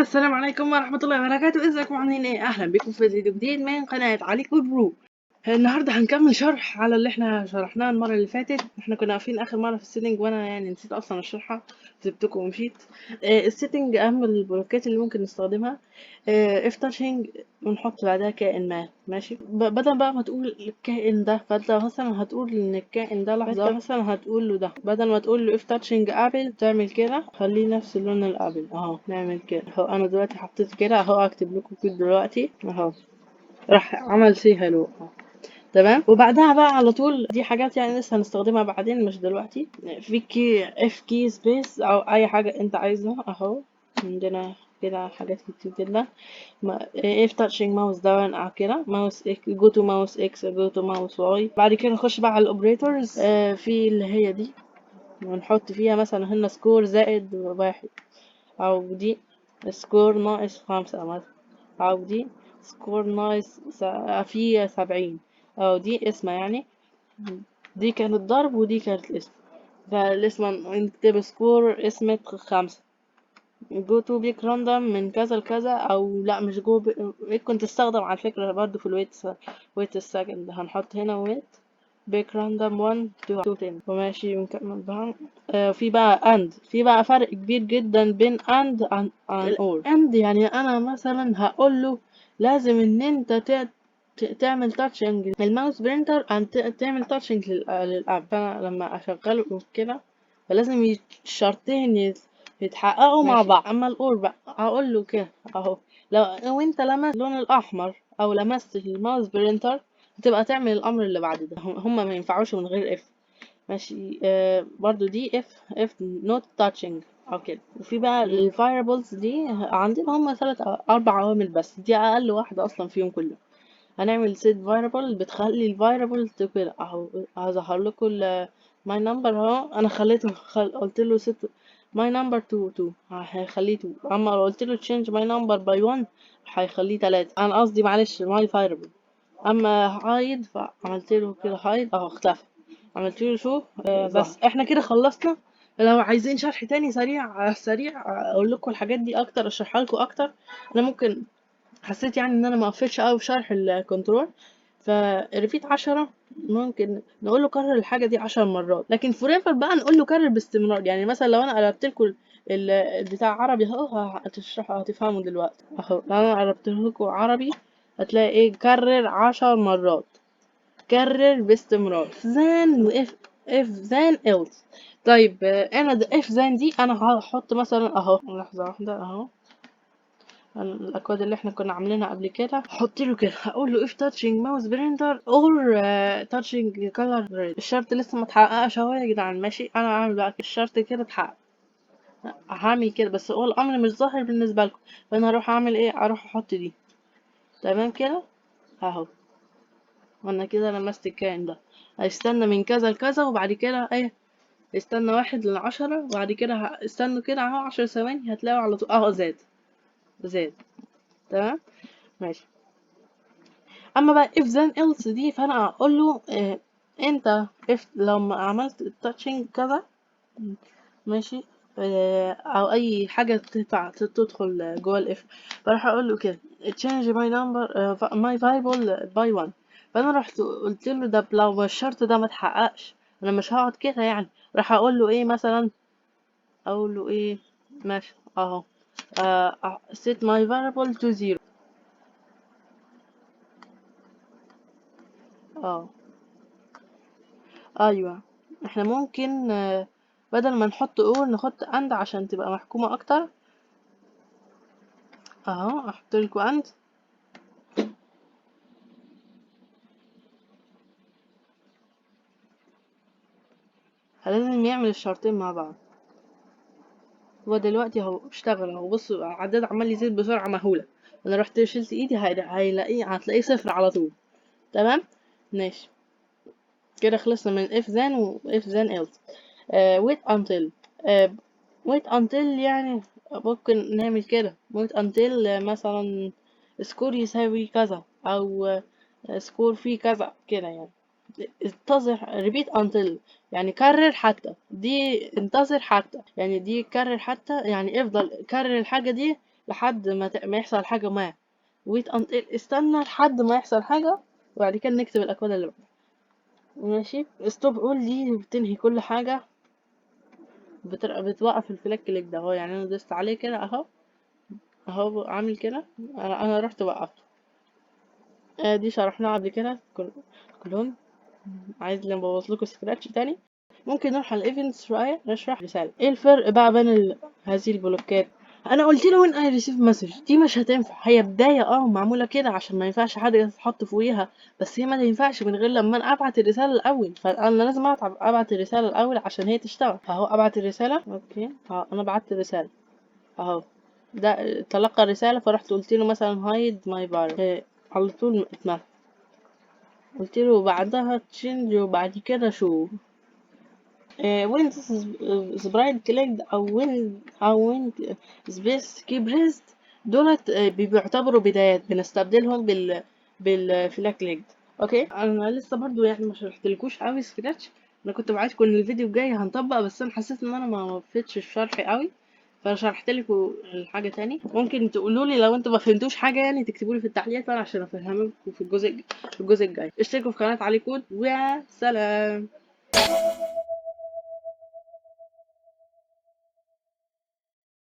السلام عليكم ورحمة الله وبركاته. ازيكم عاملين ايه؟ اهلا بكم في فيديو جديد من قناة علي كود برو. النهارده هنكمل شرح على اللي احنا شرحناه المرة اللي فاتت. احنا كنا واقفين اخر مرة في السيتنج وانا يعني نسيت اصلا اشرحها، سبتكم ومشيت. السيتنج اهم البلوكات اللي ممكن نستخدمها. اف تاتشنج ونحط بعدها كائن ما، ماشي. بدل بقى ما تقول الكائن ده، فانت مثلا هتقول ان الكائن ده لحظة، فانت مثلا هتقول له ده، بدل ما تقول له اف تاتشنج ابل تعمل كده، خليه نفس لون الابل اهو. نعمل كده اهو. انا دلوقتي حطيت كده اهو، اكتب لكم كده دلوقتي اهو، راح عمل سي هلو اهو. تمام. وبعدها بقى على طول دي حاجات يعني لسه هنستخدمها بعدين مش دلوقتي. في كي اف كي سبيس او اي حاجه انت عايزها اهو. عندنا كده حاجات كتير جدا. اف تاتشنج ماوس داون او كده، ماوس اكس جو تو ماوس اكس، جو تو ماوس واي. بعد كده نخش بقى على الاوبريتورز. في اللي هي دي ونحط فيها مثلا هنا سكور زائد 1، او دي سكور ناقص 5 مثلا، او دي سكور ناقص في 70، او دي اسمها يعني. دي كانت ضرب ودي كانت الاسم، فالاسم نكتب سكور اسمة 5. جو تو بيك راندوم من كذا لكذا، او لا مش جو ممكن تستخدم على فكرة برضو في الويت السكند. هنحط هنا ويت بيك راندوم 1 to 10 وماشي ونكمل بقى. في بقى في بقى فرق كبير جدا بين عن اور. يعني انا مثلا هقول له لازم ان انت تعمل تاتشنج الماوس برينتر عن تعمل تاتشنج للاب. فانا لما اشغله كده فلازم الشرطين يتحققوا مع بعض. اما الاور بقى هقول له كده اهو، لو انت لمست اللون الاحمر او لمست الماوس برينتر هتبقى تعمل الامر اللي بعد ده. هما ما ينفعوش من غير اف، ماشي. برضو دي اف نوت تاتشنج او كده. وفي بقى الفايربلز دي عندنا هما 4 عوامل بس، دي اقل واحده اصلا فيهم كلهم. هنعمل set variable بتخلي الفايربل كده اهو. هظهر لكم my number اهو. انا قلت له set my number to 2 هيخليه 2، اما لو قلت له change my number by 1 هيخليه 3. انا قصدي معلش my variable. اما hide فعملت له كده hide اهو اختفى. عملت له شو بس احنا كده خلصنا. لو عايزين شرح تاني سريع اقول لكم الحاجات دي اكتر، اشرحها لكم اكتر. انا ممكن حسيت يعني ان انا ما قفلتش قوي في شرح الكنترول، فريبيت 10 ممكن نقول له كرر الحاجه دي 10 مرات، لكن فوريفر بقى نقول له كرر باستمرار. يعني مثلا لو انا قلبت لكم البتاع عربي اهو هتشرحوا هتفهموا دلوقتي اهو. لو انا قلبت لكم عربي هتلاقي ايه؟ كرر 10 مرات، كرر باستمرار. then و if then else. طيب انا if then دي انا هحط مثلا اهو، لحظه واحده اهو، الاكواد اللي احنا كنا عاملينها قبل كده. احط له كده هقول له if touching mouse printer or touching color red. الشرط لسه ما اتحققش اهو يا جدعان، ماشي. انا هعمل بقى الشرط كده اتحقق، هعمل كده بس هو الامر مش ظاهر بالنسبه لكم، فانا هروح اعمل ايه؟ اروح احط دي. تمام كده اهو. وانا كده لمست الكائن ده هيستنى من كذا لكذا، وبعد كده ايه؟ استنى 1 ل10، وبعد كده استنوا كده اهو 10 ثواني هتلاقوا على طول اهو زاد. تمام ماشي. اما بقى if then else دي فانا اقول له انت if لما عملت التاتشنج كذا، ماشي، او اي حاجه تدخل جوه الاف، فراح اقول له كده change my number my variable by 1. فانا رحت قلت له ده لو الشرط ده ما اتحققش انا مش هقعد كده يعني. راح اقول له ايه مثلا؟ اقول له ايه؟ ماشي اهو set my variable to 0. اه ايوه. احنا ممكن بدل ما نحط اور نحط اند عشان تبقى محكومة اكتر اهو. احط لكم اند. لازم يعمل الشرطين مع بعض. هو دلوقتي اهو اشتغل اهو، بصوا العداد عمال يزيد بسرعة مهولة. انا رحت شلت ايدي هتلاقيه صفر على طول. تمام ماشي كده. خلصنا من if then و if then else. wait until. wait until يعني ممكن نعمل كده wait until مثلا سكور يساوي كذا، او سكور فيه كذا كده يعني. انتظر repeat until يعني كرر حتى. دي انتظر حتى يعني دي كرر حتى يعني افضل كرر الحاجة دي لحد ما يحصل حاجة ما. wait until استنى لحد ما يحصل حاجة، وبعد كده نكتب الأكواد اللي بعدها. ماشي. stop all دي بتنهي كل حاجة، بتوقف الفلاج كليك ده اهو. يعني انا دوست عليه كده اهو، اهو عامل كده، انا رحت وقفت. دي شرحناها قبل كده كلهم. عايز نبوظ لكم سكراتش تاني؟ ممكن نروح على الايفنتس شويه نشرح رساله. ايه الفرق بقى بين هذه البلوكات؟ انا قلت له وين اي ريسيف مسج، دي مش هتنفع. هي بدايه معموله كده عشان ما ينفعش حد يتحط فوقيها، بس هي ما تنفعش من غير لما انا ابعت الرساله الاول. فانا لازم ابعت الرساله الاول عشان هي تشتغل. اهو ابعت الرساله. اوكي اهو انا بعت الرساله اهو. ده تلقى الرساله، فرحت قلت له مثلا هايد ماي بار، على طول اتمسح. قلت له بعدها تشينج، وبعد كده شو when this is right clicked او when space key pressed، دولت بيعتبروا بدايات بنستبدلهم بالفلاج كليكد. اوكي انا لسه برضو يعني ما شرحتلكوش قوي سكراتش. انا كنت بعتكم ان الفيديو الجاي هنطبق، بس انا حسيت ان انا ما وفيتش الشرح قوي، فشرحت لكم الحاجه تاني. ممكن تقولوا لي لو انتوا ما فهمتوش حاجه، يعني تكتبوا لي في التعليقات انا عشان افهمكم في الجزء الجاي. اشتركوا في قناه علي كود، وسلام.